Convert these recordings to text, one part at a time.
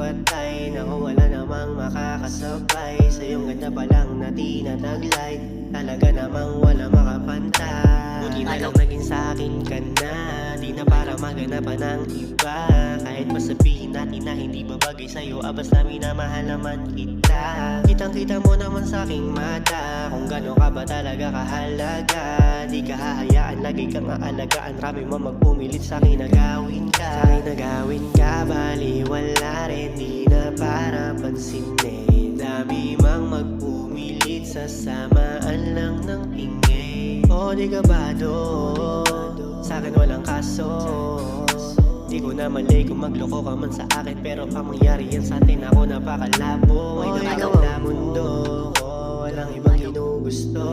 patay. Naku, wala namang makakasabay sa iyong ganda pa lang na tinataglay. Talaga namang wala makapantay. Buti na lang naging sa'kin ka na, di na para maganapan ng iba. Kahit masabihin natin na hindi babagay sa'yo, basta minamahal naman kita. Kitang kita mo naman sa'king mata kung gano'n ka ba talaga kahalaga. Di ka hahayaan, lagi kang aalagaan. Rami mo magpumilit sa'kin na gawin ka. Sa'kin na gawin ka, baliwala rin. Di na para pansinin. Dami mang magpumilit, sasamaan lang ng ingay. O di ka ba doon? Sa'kin walang kaso. Di ko na mali kung magloko ka man sa akin, pero ang mangyari yan sa'tin, ako napakalabo. Ay nakagaw na mundo ko, walang ibang ginugusto.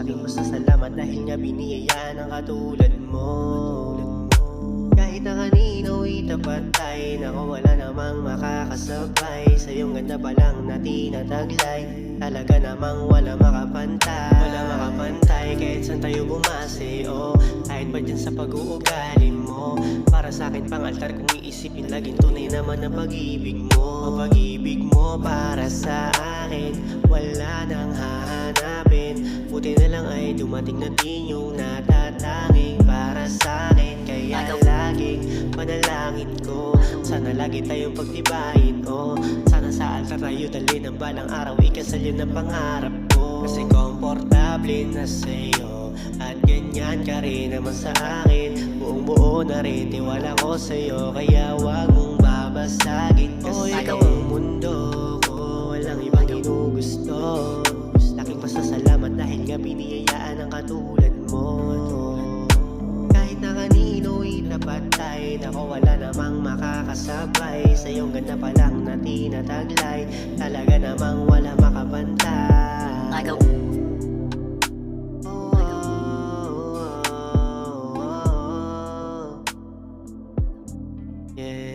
Laking masasalamat dahil nga biniyayaan ang katulad mo. Kahit na kanino itapatay, naku, wala namang makakasabay sa iyong ganda pa lang na tinataglay. Talaga namang wala makapantay. Wala makapantay kahit saan tayo bumase, oh. Kahit pa dyan sa pag-uugali mo. Para sa'kin pang altar kung iisipin, laging tunay naman ang pag-ibig mo. Ang pag-ibig mo para sa akin, wala nang hahanapin. Buti na lang ay dumating na din yung natatanging para sa'kin. Kaya laging panalangin ko, sana lagi tayong pagtibayin, oh. Sana sa altar tayo dalhin ang balang araw, ikasal yun ang pangarap ko. Kasi komportable na sa'yo at ganyan ka rin naman sa akin. Buong buo na rin tiwala ko sa'yo, kaya wag mong babasagin. Kasi ikaw ang mundo ko, walang ibang ginugusto. Laking pasasalamat dahil nga biniyayaan ang katulad mo. Kahit na kanino itapatay, naku, wala namang makakasabay sa iyong ganda pa lang na tinataglay. Talaga namang wala makapantay. Yeah.